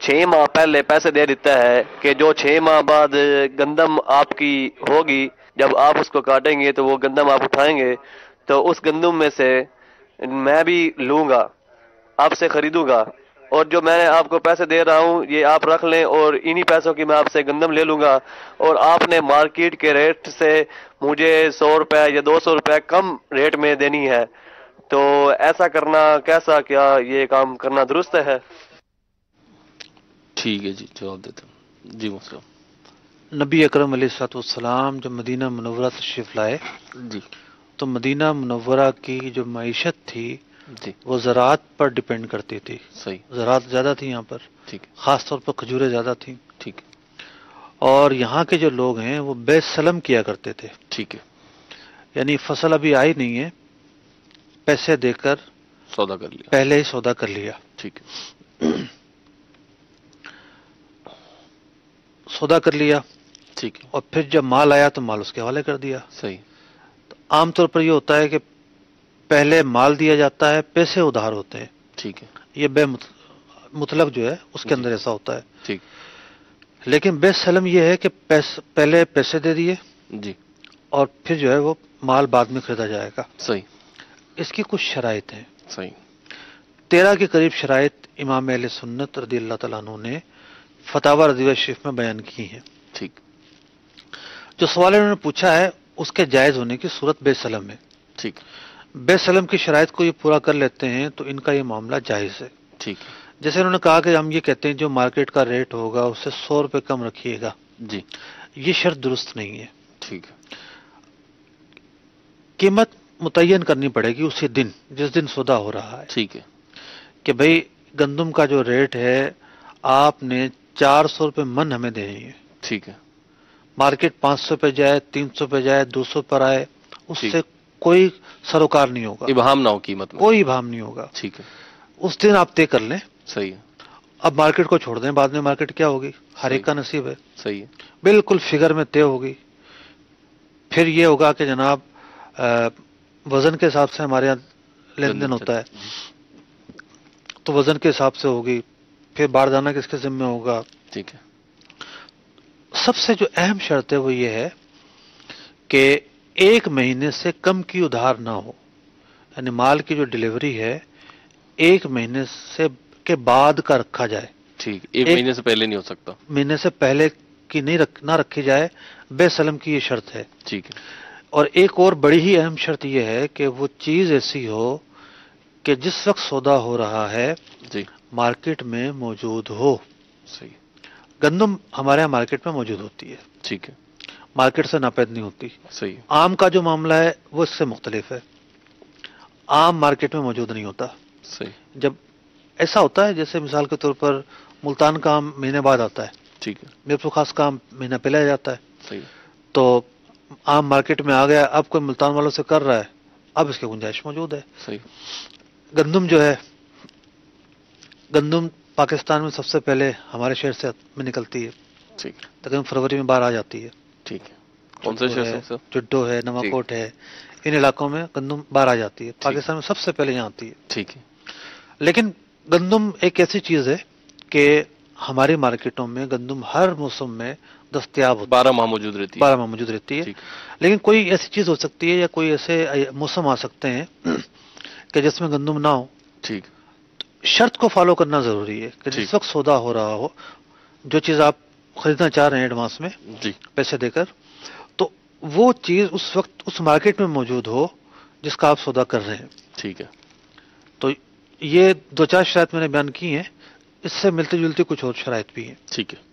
6 ماہ پہلے پیسے دے دیتا ہے کہ جو 6 ماہ بعد گندم آپ کی ہوگی، جب آپ اس کو کاٹیں گے تو وہ گندم آپ اٹھائیں گے، تو اس گندم میں سے میں بھی لوں گا، آپ سے خریدوں گا، اور جو میں آپ کو پیسے دے رہا ہوں یہ آپ رکھ لیں، اور انہی پیسوں کی میں آپ سے گندم لے لوں گا، اور آپ نے مارکیٹ کے ریٹ سے مجھے 100 روپے یا 200 روپے کم ریٹ میں دینی ہے. تو ایسا کرنا کیسا، کیا یہ کام کرنا درست ہے؟ ٹھیک ہے جی، جواب دیتا ہوں. جی مسلم. نبی اکرم علیہ الصلوۃ والسلام جب مدینہ منورہ تشریف لائے جی تو مدینہ منورہ کی جو معیشت تھی جی وہ زراعت پر ڈیپینڈ کرتی تھی. صحیح. زراعت زیادہ تھی یہاں پر. ٹھیک. خاص طور پر کھجوریں زیادہ تھیں. ٹھیک. اور یہاں کے جو لوگ ہیں وہ بے سلم کیا کرتے تھے. ٹھیک ہے. یعنی فصل ابھی آئی نہیں ہے، پیسے دے کر سودا کر لیا، پہلے ہی سودا کر لیا. ٹھیک ہے. سودا کر لیا. ٹھیک ہے. اور پھر جب مال آیا تو مال اس کے حوالے کر دیا. صحیح. تو عام طور پر یہ ہوتا ہے کہ پہلے مال دیا جاتا ہے، پیسے ادھار ہوتے ہیں. ٹھیک ہے. یہ بے مطلق جو ہے اس کے اندر ایسا ہوتا ہے. ٹھیک. لیکن بے سلم یہ ہے کہ پہلے پیسے دے دیے جی، اور پھر جو ہے وہ مال بعد میں خریدا جائے گا. صحیح. اس کی کچھ شرائط ہیں. صحیح. 13 کے قریب شرائط امام اہل سنت رضی اللہ تعالیٰ عنہ نے فتاوی رضویہ شریف میں بیان کی ہیں. ٹھیک. جو سوال انہوں نے پوچھا ہے اس کے جائز ہونے کی صورت بے سلم ہے. ٹھیک. بے سلم کی شرائط کو یہ پورا کر لیتے ہیں تو ان کا یہ معاملہ جائز ہے. ٹھیک. جیسے انہوں نے کہا کہ ہم یہ کہتے ہیں جو مارکیٹ کا ریٹ ہوگا اس سے 100 روپے کم رکھیے گا. جی. یہ شرط درست نہیں ہے. ٹھیک. قیمت متعین کرنی پڑے گی اسی دن جس دن سودا ہو رہا ہے. ٹھیک ہے. کہ بھئی گندم کا جو ریٹ ہے آپ نے 400 روپے من ہمیں دینی ہے. ٹھیک ہے. مارکیٹ 500 پہ جائے، 300 پہ جائے، 200 پر آئے، اس سے کوئی سروکار نہیں ہوگا. ابہام نہ ہو قیمت میں. کوئی ابہام نہیں ہوگا. ٹھیک ہے. اس دن آپ طے کر لیں. صحیح ہے. اب مارکیٹ کو چھوڑ دیں، بعد میں مارکیٹ کیا ہوگی ہر ایک کا نصیب ہے. صحیح ہے. بالکل فگر میں طے ہوگی. پھر یہ ہوگا کہ جناب وزن کے حساب سے ہمارے یہاں لین دین ہوتا ہے تو وزن کے حساب سے ہوگی. پھر باردانہ کس کے ذمہ ہوگا. ٹھیک ہے. سب سے جو اہم شرط ہے وہ یہ ہے کہ 1 مہینے سے کم کی ادھار نہ ہو. یعنی مال کی جو ڈلیوری ہے 1 مہینے سے کے بعد کا رکھا جائے. ٹھیک. 1 مہینے سے پہلے نہیں ہو سکتا. مہینے سے پہلے کی نہ رکھی جائے. بے سلم کی یہ شرط ہے. ٹھیک ہے. اور ایک اور بڑی ہی اہم شرط یہ ہے کہ وہ چیز ایسی ہو کہ جس وقت سودا ہو رہا ہے جی مارکیٹ میں موجود ہو. صحیح. گندم ہمارے یہاں مارکیٹ میں موجود ہوتی ہے. ٹھیک ہے. مارکیٹ سے ناپید نہیں ہوتی. صحیح. آم کا جو معاملہ ہے وہ اس سے مختلف ہے. آم مارکیٹ میں موجود نہیں ہوتا. صحیح. جب ایسا ہوتا ہے جیسے مثال کے طور پر ملتان کا آم مہینے بعد آتا ہے. ٹھیک ہے. میرپور خاص کا آم مہینہ پہلے آ جاتا ہے. صحیح. تو آم مارکیٹ میں آ گیا، اب کوئی ملتان والوں سے کر رہا ہے، اب اس کی گنجائش موجود ہے. صحیح. گندم جو ہے، گندم پاکستان میں سب سے پہلے ہمارے شہر سے میں نکلتی ہے. ٹھیک. تقریباً فروری میں باہر آ جاتی ہے. ٹھیک ہے. کون سے شہر سے؟ چڈو ہے، نواکوٹ ہے، ان علاقوں میں گندم باہر آ جاتی ہے. پاکستان میں سب سے پہلے یہاں آتی ہے. ٹھیک ہے. لیکن گندم ایک ایسی چیز ہے کہ ہماری مارکیٹوں میں گندم ہر موسم میں دستیاب ہوتی ہے. 12 ماہ موجود رہتی ہے. 12 ماہ موجود رہتی ہے. لیکن کوئی ایسی چیز ہو سکتی ہے یا کوئی ایسے موسم آ سکتے ہیں کہ جس میں گندم نہ ہو. ٹھیک. شرط کو فالو کرنا ضروری ہے کہ جس وقت سودا ہو رہا ہو، جو چیز آپ خریدنا چاہ رہے ہیں ایڈوانس میں پیسے دے کر، تو وہ چیز اس وقت اس مارکیٹ میں موجود ہو جس کا آپ سودا کر رہے ہیں. ٹھیک ہے. تو یہ 2-4 شرائط میں نے بیان کی ہیں. اس سے ملتی جلتی کچھ اور شرائط بھی ہیں. ٹھیک ہے.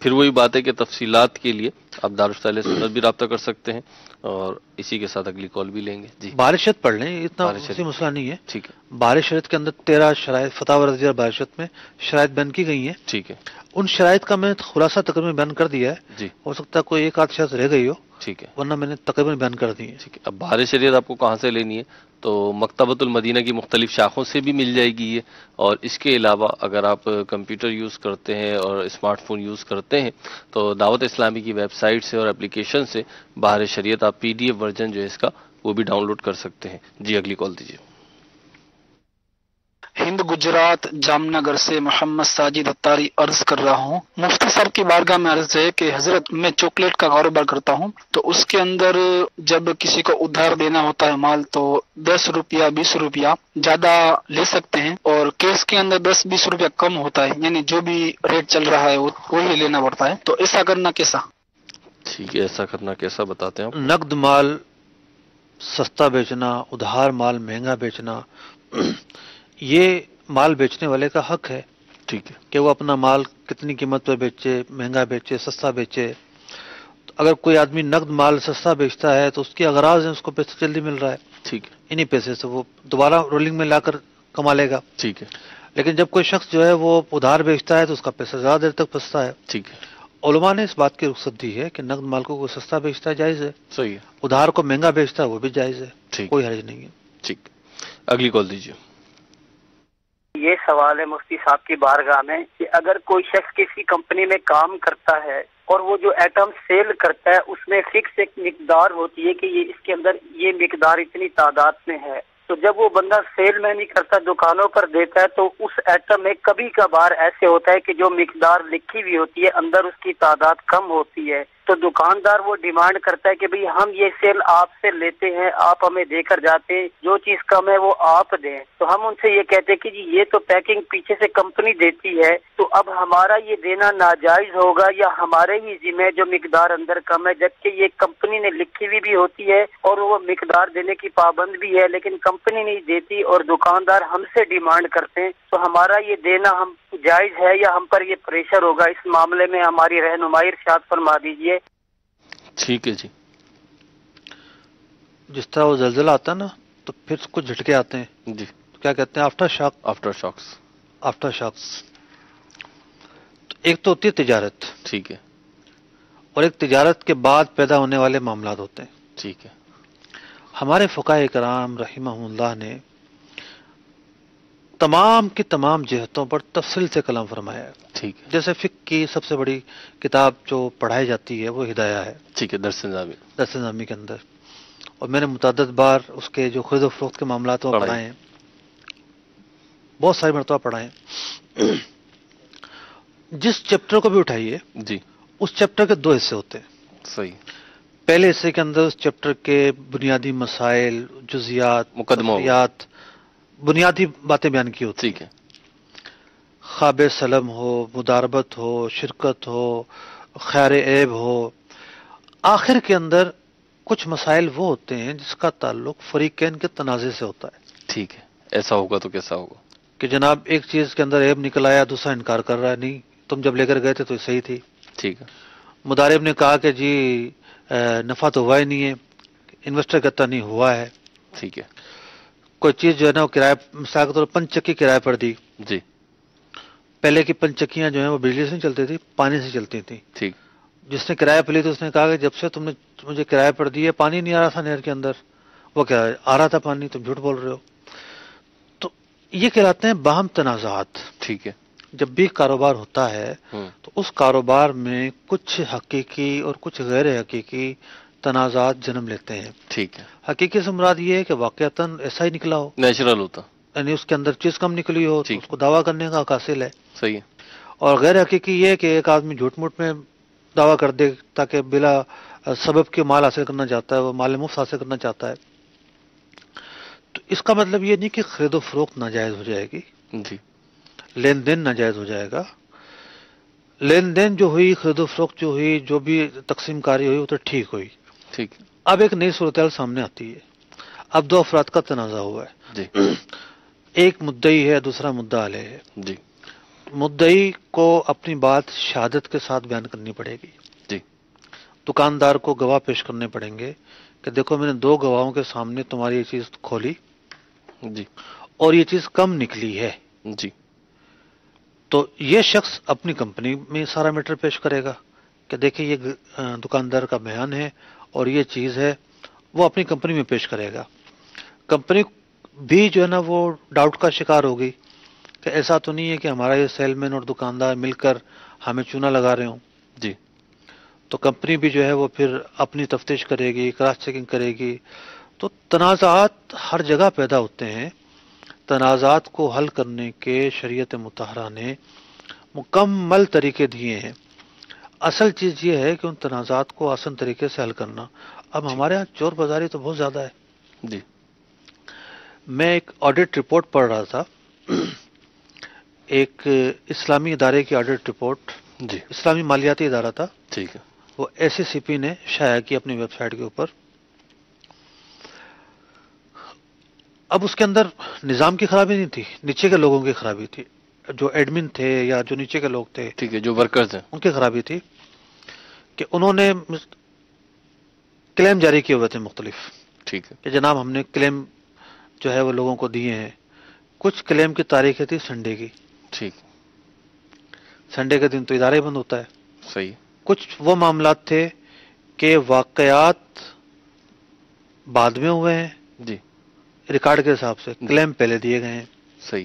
پھر وہی بات ہے کہ تفصیلات کے لیے آپ دارالفتہ سنت بھی رابطہ کر سکتے ہیں اور اسی کے ساتھ اگلی کال بھی لیں گے. جی بارشت پڑھ لیں، اتنا مسئلہ نہیں ہے. ٹھیک ہے. بارشت کے اندر 13 شرائط فتاوی رضویہ بارشت میں شرائط بیان کی گئی ہیں. ٹھیک ہے. ان شرائط کا میں نے خلاصہ تقریباً بیان کر دیا ہے. جی ہو سکتا ہے کوئی ایک آدھ شرط رہ گئی ہو. ٹھیک ہے. ورنہ میں نے تقریباً بیان کر دی ہے. ٹھیک ہے. اب بہار شریعت آپ کو کہاں سے لینی ہے؟ تو مکتبۃ المدینہ کی مختلف شاخوں سے بھی مل جائے گی یہ. اور اس کے علاوہ اگر آپ کمپیوٹر یوز کرتے ہیں اور اسمارٹ فون یوز کرتے ہیں تو دعوت اسلامی کی ویب سائٹ سے اور اپلیکیشن سے بہار شریعت آپ PDF ورژن جو ہے اس کا وہ بھی ڈاؤن لوڈ کر سکتے ہیں. جی اگلی کال دیجیے. ہند گجرات جام نگر سے محمد ساجد اتاری عرض کر رہا ہوں. مفتی صاحب کی بارگاہ میں عرض ہے کہ حضرت میں چاکلیٹ کا کاروبار کرتا ہوں، تو اس کے اندر جب کسی کو ادھار دینا ہوتا ہے مال تو 10 روپیہ 20 روپیہ زیادہ لے سکتے ہیں اور کیس کے اندر 10-20 روپیہ کم ہوتا ہے، یعنی جو بھی ریٹ چل رہا ہے وہی لینا پڑتا ہے. تو ایسا کرنا کیسا؟ ٹھیک ہے. ایسا کرنا کیسا بتاتے ہیں آپ. نقد مال سستا بیچنا، ادھار مال مہنگا بیچنا، یہ مال بیچنے والے کا حق ہے. ٹھیک ہے. کہ وہ اپنا مال کتنی قیمت پہ بیچے، مہنگا بیچے، سستا بیچے. اگر کوئی آدمی نقد مال سستا بیچتا ہے تو اس کی اغراض ہیں، اس کو پیسہ جلدی مل رہا ہے. ٹھیک ہے. انہی پیسے سے وہ دوبارہ رولنگ میں لا کر کما لے گا. ٹھیک ہے. لیکن جب کوئی شخص جو ہے وہ ادھار بیچتا ہے تو اس کا پیسہ زیادہ دیر تک پھنستا ہے. ٹھیک ہے. علماء نے اس بات کی رخصت دی ہے کہ نقد مال کو کوئی سستا بیچتا ہے جائز ہے. صحیح ہے. ادھار کو مہنگا بیچتا ہے وہ بھی جائز ہے. ٹھیک. کوئی حرج نہیں ہے. ٹھیک. اگلی کال دیجیے. یہ سوال ہے مفتی صاحب کی بارگاہ میں کہ اگر کوئی شخص کسی کمپنی میں کام کرتا ہے اور وہ جو ایٹم سیل کرتا ہے اس میں فکس ایک مقدار ہوتی ہے کہ یہ اس کے اندر یہ مقدار اتنی تعداد میں ہے. تو جب وہ بندہ سیل میں نہیں کرتا، دکانوں پر دیتا ہے، تو اس ایٹم میں کبھی کبھار ایسے ہوتا ہے کہ جو مقدار لکھی ہوئی ہوتی ہے اندر اس کی تعداد کم ہوتی ہے. تو دکاندار وہ ڈیمانڈ کرتا ہے کہ بھئی ہم یہ سیل آپ سے لیتے ہیں، آپ ہمیں دے کر جاتے ہیں، جو چیز کم ہے وہ آپ دیں. تو ہم ان سے یہ کہتے ہیں کہ جی یہ تو پیکنگ پیچھے سے کمپنی دیتی ہے، تو اب ہمارا یہ دینا ناجائز ہوگا یا ہمارے ہی ذمہ جو مقدار اندر کم ہے، جبکہ یہ کمپنی نے لکھی ہوئی بھی ہوتی ہے اور وہ مقدار دینے کی پابند بھی ہے، لیکن کمپنی نہیں دیتی اور دکاندار ہم سے ڈیمانڈ کرتے ہیں. تو ہمارا یہ دینا ہم جائز ہے یا ہم پر یہ پریشر ہوگا؟ اس معاملے میں ہماری رہنمائی ارشاد فرما دیجیے. ٹھیک ہے جی. جس طرح وہ زلزلہ آتا ہے نا تو پھر کچھ جھٹکے آتے ہیں جی، تو کیا کہتے ہیں؟ Aftershock. Aftershocks. Aftershocks. ایک تو ہوتی ہے تجارت، ٹھیک ہے، اور ایک تجارت کے بعد پیدا ہونے والے معاملات ہوتے ہیں. ٹھیک ہے. ہمارے فقہائے کرام رحمہ اللہ نے تمام کی تمام جہتوں پر تفصیل سے کلام فرمایا ہے. ٹھیک ہے. جیسے فقہ کی سب سے بڑی کتاب جو پڑھائی جاتی ہے وہ ہدایہ ہے. ٹھیک ہے. درس نظامی. درس نظامی کے اندر، اور میں نے متعدد بار اس کے جو خرید و فروخت کے معاملات وہ پڑھائے ہیں، بہت ساری مرتبہ پڑھائے ہیں. جس چیپٹر کو بھی اٹھائیے جی، اس چیپٹر کے دو حصے ہوتے ہیں. صحیح. پہلے حصے کے اندر اس چیپٹر کے بنیادی مسائل، جزیات، مقدمات، بنیادی باتیں بیان کی ہوتی. ٹھیک ہے. خواب سلم ہو، مداربت ہو، شرکت ہو، خیر عیب ہو. آخر کے اندر کچھ مسائل وہ ہوتے ہیں جس کا تعلق فریقین کے تنازع سے ہوتا ہے. ٹھیک ہے. ایسا ہوگا تو کیسا ہوگا کہ جناب ایک چیز کے اندر عیب نکل آیا، دوسرا انکار کر رہا ہے نہیں تم جب لے کر گئے تھے تو صحیح تھی. ٹھیک ہے. مدارب نے کہا کہ جی نفع تو ہوا ہی نہیں ہے، انویسٹر کہتا نہیں ہوا ہے. ٹھیک ہے. کوئی چیز جو ہے نا وہ کرایہ، مثال کے طور پر 5 چکی کرایہ پر دی. جی. پہلے کی 5 چکیاں جو ہیں وہ بجلی سے نہیں چلتی تھی، پانی سے چلتی تھیں. ٹھیک. جس نے کرایہ پہ لی تو اس نے کہا کہ جب سے تم نے مجھے کرایہ پر دی ہے پانی نہیں آ رہا تھا نہر کے اندر. وہ کیا آ رہا تھا پانی، تم جھوٹ بول رہے ہو. تو یہ کہلاتے ہیں باہم تنازعات. ٹھیک ہے. جب بھی کاروبار ہوتا ہے تو اس کاروبار میں کچھ حقیقی اور کچھ غیر حقیقی تنازعات جنم لیتے ہیں. ٹھیک ہے. حقیقی سے مراد یہ ہے کہ واقعتاً ایسا ہی نکلا ہو، نیچرل ہوتا، یعنی اس کے اندر چیز کم نکلی ہو تو اس کو دعویٰ کرنے کا حق حاصل ہے. صحیح ہے. اور غیر حقیقی یہ کہ ایک آدمی جھوٹ موٹ میں دعویٰ کر دے تاکہ بلا سبب کے مال حاصل کرنا چاہتا ہے، وہ مال مفت حاصل کرنا چاہتا ہے. تو اس کا مطلب یہ نہیں کہ خرید و فروخت ناجائز ہو جائے گی، جی، لین دین ناجائز ہو جائے گا. لین دین جو ہوئی، خرید و فروخت جو ہوئی، جو بھی تقسیم کاری ہوئی وہ تو ٹھیک ہوئی. ٹھیک. اب ایک نئی صورتحال سامنے آتی ہے. اب دو افراد کا تنازع ہوا ہے. جی. ایک مدعی ہے، دوسرا مدعا علیہ ہے. جی. مدعی کو اپنی بات شہادت کے ساتھ بیان کرنی پڑے گی. جی. دکاندار کو گواہ پیش کرنے پڑیں گے کہ دیکھو میں نے 2 گواہوں کے سامنے تمہاری یہ چیز کھولی، جی، اور یہ چیز کم نکلی ہے. جی. تو یہ شخص اپنی کمپنی میں سارا میٹر پیش کرے گا کہ دیکھیں یہ دکاندار کا بیان ہے اور یہ چیز ہے، وہ اپنی کمپنی میں پیش کرے گا. کمپنی بھی جو ہے نا وہ ڈاؤٹ کا شکار ہوگی کہ ایسا تو نہیں ہے کہ ہمارا یہ سیل مین اور دکاندار مل کر ہمیں چونا لگا رہے ہوں. جی. تو کمپنی بھی جو ہے وہ پھر اپنی تفتیش کرے گی، کراس چیکنگ کرے گی. تو تنازعات ہر جگہ پیدا ہوتے ہیں. تنازعات کو حل کرنے کے شریعت مطہرہ نے مکمل طریقے دیے ہیں. اصل چیز یہ ہے کہ ان تنازعات کو آسان طریقے سے حل کرنا. اب ہمارے ہاں چور بازاری تو بہت زیادہ ہے. جی. میں ایک آڈٹ رپورٹ پڑھ رہا تھا، ایک اسلامی ادارے کی آڈٹ رپورٹ. جی. اسلامی مالیاتی ادارہ تھا. ٹھیک ہے. وہ ایس سی پی نے شائع کی اپنی ویب سائٹ کے اوپر. اب اس کے اندر نظام کی خرابی نہیں تھی، نیچے کے لوگوں کی خرابی تھی، جو ایڈمن تھے یا جو نیچے کے لوگ تھے. ٹھیک ہے. جو ورکرز ہیں ان کی خرابی تھی کہ انہوں نے کلیم جاری کیے ہوئے تھے مختلف. ٹھیک ہے. کہ جناب ہم نے کلیم جو ہے وہ لوگوں کو دیے ہیں. کچھ کلیم کی تاریخیں تھی سنڈے کی. ٹھیک. سنڈے کے دن تو ادارہ ہی بند ہوتا ہے. صحیح. کچھ وہ معاملات تھے کہ واقعات بعد میں ہوئے ہیں. جی. ریکارڈ کے حساب سے کلیم پہلے دیے گئے ہیں. صحیح.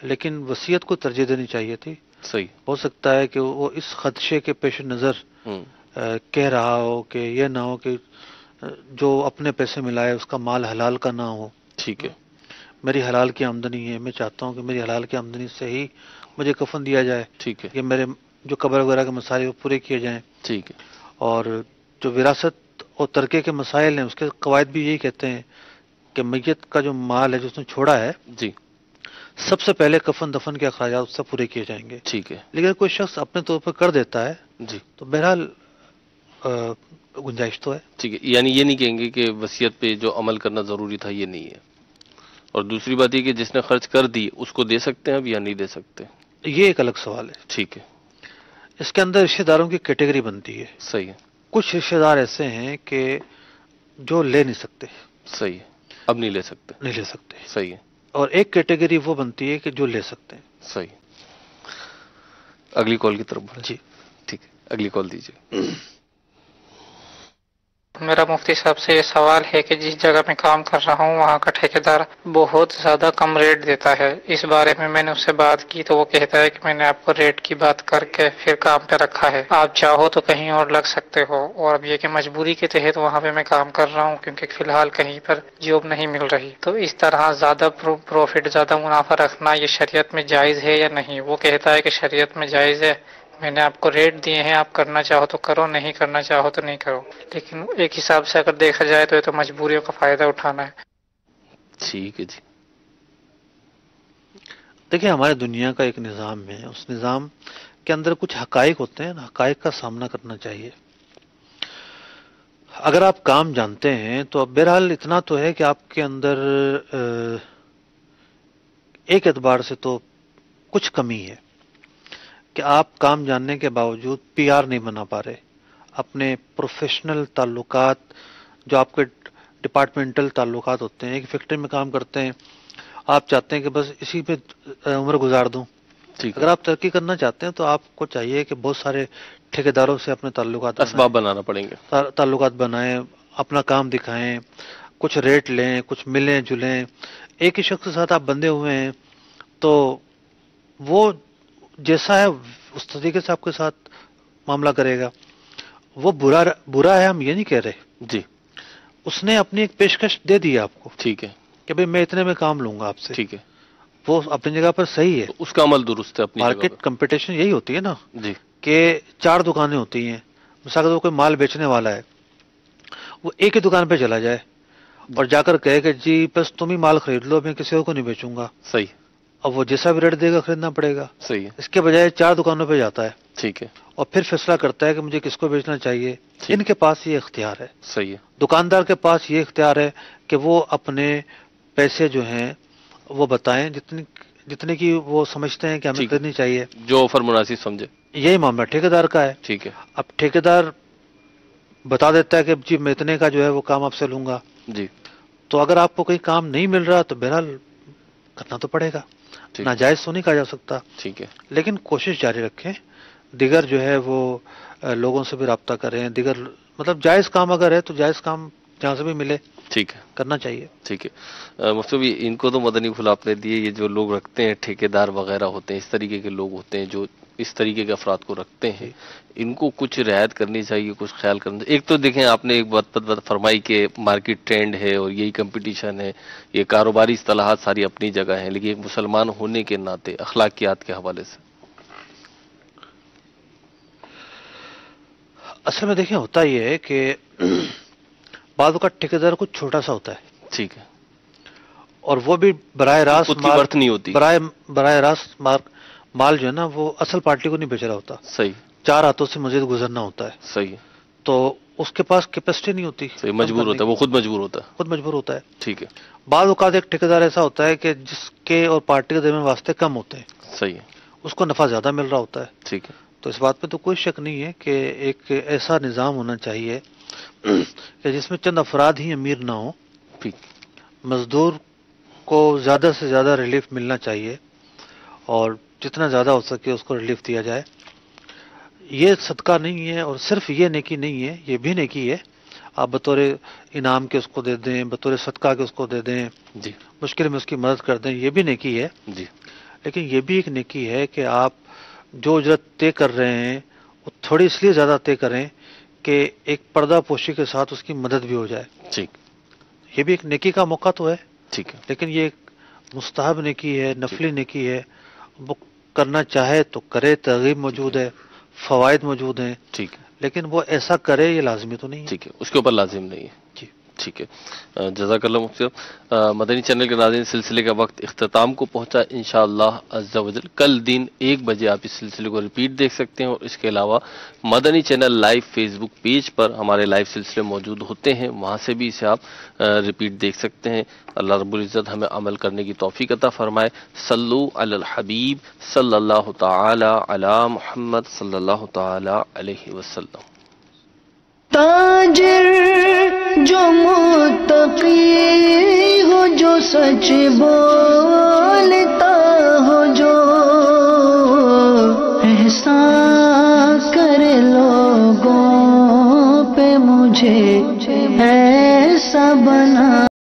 لیکن وصیت کو ترجیح دینی چاہیے تھی. صحیح. ہو سکتا ہے کہ وہ اس خدشے کے پیش نظر کہہ رہا ہو کہ یہ نہ ہو کہ جو اپنے پیسے ملائے اس کا مال حلال کا نہ ہو. ٹھیک ہے. میری حلال کی آمدنی ہے, میں چاہتا ہوں کہ میری حلال کی آمدنی سے ہی مجھے کفن دیا جائے. ٹھیک ہے. یہ میرے جو قبر وغیرہ کے مسائل وہ پورے کیے جائیں. ٹھیک ہے. اور جو وراثت اور ترکے کے مسائل ہیں اس کے قواعد بھی یہی کہتے ہیں کہ میت کا جو مال ہے جو اس نے چھوڑا ہے جی سب سے پہلے کفن دفن کے اخراجات اس سے پورے کیے جائیں گے. ٹھیک ہے. لیکن کوئی شخص اپنے طور پر کر دیتا ہے جی تو بہرحال گنجائش تو ہے. ٹھیک ہے. یعنی یہ نہیں کہیں گے کہ وصیت پہ جو عمل کرنا ضروری تھا یہ نہیں ہے. اور دوسری بات یہ کہ جس نے خرچ کر دی اس کو دے سکتے ہیں اب یا نہیں دے سکتے, یہ ایک الگ سوال ہے. ٹھیک ہے. اس کے اندر رشتہ داروں کی کیٹیگری بنتی ہے. صحیح ہے. کچھ رشتہ دار ایسے ہیں کہ جو لے نہیں سکتے. صحیح ہے. اب نہیں لے سکتے. نہیں لے سکتے. صحیح ہے. اور ایک کیٹیگری وہ بنتی ہے کہ جو لے سکتے ہیں. صحیح. اگلی کال کی طرف بڑھیں. جی ٹھیک ہے, اگلی کال دیجیے. میرا مفتی صاحب سے یہ سوال ہے کہ جس جگہ میں کام کر رہا ہوں وہاں کا ٹھیکیدار بہت زیادہ کم ریٹ دیتا ہے. اس بارے میں نے اس سے بات کی تو وہ کہتا ہے کہ میں نے آپ کو ریٹ کی بات کر کے پھر کام پہ رکھا ہے, آپ چاہو تو کہیں اور لگ سکتے ہو. اور اب یہ کہ مجبوری کے تحت وہاں پہ میں کام کر رہا ہوں کیونکہ فی الحال کہیں پر جاب نہیں مل رہی. تو اس طرح زیادہ پروفٹ زیادہ منافع رکھنا یہ شریعت میں جائز ہے یا نہیں؟ وہ کہتا ہے کہ شریعت میں جائز ہے, میں نے آپ کو ریٹ دیے ہیں, آپ کرنا چاہو تو کرو, نہیں کرنا چاہو تو نہیں کرو. لیکن ایک حساب سے اگر دیکھا جائے تو یہ تو مجبوریوں کا فائدہ اٹھانا ہے. ٹھیک ہے جی. دیکھیں ہمارے دنیا کا ایک نظام ہے, اس نظام کے اندر کچھ حقائق ہوتے ہیں, حقائق کا سامنا کرنا چاہیے. اگر آپ کام جانتے ہیں تو بہرحال اتنا تو ہے کہ آپ کے اندر ایک اعتبار سے تو کچھ کمی ہے کہ آپ کام جاننے کے باوجود پی آر نہیں بنا پا رہے. اپنے پروفیشنل تعلقات جو آپ کے ڈپارٹمنٹل تعلقات ہوتے ہیں, ایک فیکٹری میں کام کرتے ہیں, آپ چاہتے ہیں کہ بس اسی پہ عمر گزار دوں. اگر آپ ترقی کرنا چاہتے ہیں تو آپ کو چاہیے کہ بہت سارے ٹھیکیداروں سے اپنے تعلقات اسباب بنانا پڑیں گے. تعلقات بنائیں, اپنا کام دکھائیں, کچھ ریٹ لیں, کچھ ملیں جلیں. ایک ہی شخص کے ساتھ آپ بندھے ہوئے ہیں تو وہ جیسا ہے اس طریقے سے آپ کے ساتھ معاملہ کرے گا. وہ برا ہے ہم یہ نہیں کہہ رہے جی. اس نے اپنی ایک پیشکش دے دی آپ کو, ٹھیک ہے, کہ بھئی میں اتنے میں کام لوں گا آپ سے. ٹھیک ہے. وہ اپنی جگہ پر صحیح ہے, اس کا عمل درست ہے. مارکیٹ کمپٹیشن یہی ہوتی ہے نا جی, کہ 4 دکانیں ہوتی ہیں. مثال کے کوئی مال بیچنے والا ہے, وہ ایک ہی دکان پہ چلا جائے اور جا کر کہے کہ جی بس تم ہی مال خرید لو, میں کسی اور کو نہیں بیچوں گا. صحیح. اب وہ جیسا بھی ریٹ دے گا خریدنا پڑے گا. صحیح ہے. اس کے بجائے 4 دکانوں پہ جاتا ہے. ٹھیک ہے. اور پھر فیصلہ کرتا ہے کہ مجھے کس کو بیچنا چاہیے. ان کے پاس یہ اختیار ہے. صحیح ہے. دکاندار کے پاس یہ اختیار ہے کہ وہ اپنے پیسے جو ہیں وہ بتائیں جتنے کی وہ سمجھتے ہیں کہ ہمیں کرنی چاہیے, جو آفر مناسب سمجھے. یہی معاملہ ٹھیکیدار کا ہے. ٹھیک ہے. اب ٹھیکیدار بتا دیتا ہے کہ جی میں اتنے کا جو ہے وہ کام آپ سے لوں گا جی. تو اگر آپ کو کوئی کام نہیں مل رہا تو بہرحال کرنا تو پڑے گا. ناجائز تو نہیں کہا جا سکتا. ٹھیک ہے. لیکن کوشش جاری رکھیں, دیگر جو ہے وہ لوگوں سے بھی رابطہ کریں. دیگر مطلب جائز کام اگر ہے تو جائز کام جہاں سے بھی ملے ٹھیک ہے کرنا چاہیے. ٹھیک ہے. مفتی ان کو تو مدنی پھول آپ نے دیے. یہ جو لوگ رکھتے ہیں ٹھیکیدار وغیرہ ہوتے ہیں, اس طریقے کے لوگ ہوتے ہیں جو اس طریقے کے افراد کو رکھتے ہیں, ان کو کچھ رعایت کرنی چاہیے, کچھ خیال کرنا چاہیے. ایک تو دیکھیں آپ نے ایک بات فرمائی کہ مارکیٹ ٹرینڈ ہے اور یہی کمپٹیشن ہے, یہ کاروباری اصطلاحات ساری اپنی جگہ ہیں, لیکن ایک مسلمان ہونے کے ناطے اخلاقیات کے حوالے سے اصل میں دیکھیں ہوتا یہ ہے کہ بعض کا ٹھیکیدار کچھ چھوٹا سا ہوتا ہے. ٹھیک ہے. اور وہ بھی براہ راست برت نہیں ہوتی. براہ راست مال جو ہے نا وہ اصل پارٹی کو نہیں بیچ رہا ہوتا. صحیح. 4 ہاتھوں سے مزید گزرنا ہوتا ہے. صحیح. تو اس کے پاس کیپیسٹی نہیں ہوتی. صحیح. مجبور ہوتا ہے, وہ خود مجبور ہوتا ہے. خود مجبور ہوتا ہے. ٹھیک ہے. بعض اوقات ایک ٹھیکیدار ایسا ہوتا ہے کہ جس کے اور پارٹی کے درمیان واسطے کم ہوتے ہیں. صحیح ہے. اس کو نفع زیادہ مل رہا ہوتا ہے. ٹھیک ہے. تو اس بات پہ تو کوئی شک نہیں ہے کہ ایک ایسا نظام ہونا چاہیے کہ جس میں چند افراد ہی امیر نہ ہوں. مزدور کو زیادہ سے زیادہ ریلیف ملنا چاہیے اور جتنا زیادہ ہو سکے اس کو ریلیف دیا جائے. یہ صدقہ نہیں ہے اور صرف یہ نیکی نہیں ہے, یہ بھی نیکی ہے. آپ بطور انعام کے اس کو دے دیں, بطور صدقہ کے اس کو دے دیں, جی, مشکل میں اس کی مدد کر دیں, یہ بھی نیکی ہے. جی. لیکن یہ بھی ایک نیکی ہے کہ آپ جو اجرت طے کر رہے ہیں وہ تھوڑی اس لیے زیادہ طے کریں کہ ایک پردہ پوشی کے ساتھ اس کی مدد بھی ہو جائے. ٹھیک. یہ بھی ایک نیکی کا موقع تو ہے. ٹھیک ہے. لیکن یہ ایک مستحب نیکی ہے, نفلی نیکی ہے, وہ کرنا چاہے تو کرے, ترغیب موجود ہے, فوائد موجود ہیں. ٹھیک ہے. لیکن وہ ایسا کرے یہ لازمی تو نہیں ہے. ٹھیک ہے, اس کے اوپر لازم نہیں ہے. جی ٹھیک ہے. جزاک اللہ مفتی صاحب. مدنی چینل کے ناظرین, سلسلے کا وقت اختتام کو پہنچا. انشاءاللہ عز و جل کل دن 1 بجے آپ اس سلسلے کو ریپیٹ دیکھ سکتے ہیں, اور اس کے علاوہ مدنی چینل لائیو فیس بک پیج پر ہمارے لائیو سلسلے موجود ہوتے ہیں, وہاں سے بھی اسے آپ ریپیٹ دیکھ سکتے ہیں. اللہ رب العزت ہمیں عمل کرنے کی توفیق عطا فرمائے. صلو علی الحبیب صلی اللہ تعالی علی محمد صلی اللہ تعالی علیہ وسلم. تاجر جو متقی ہو, جو سچ بول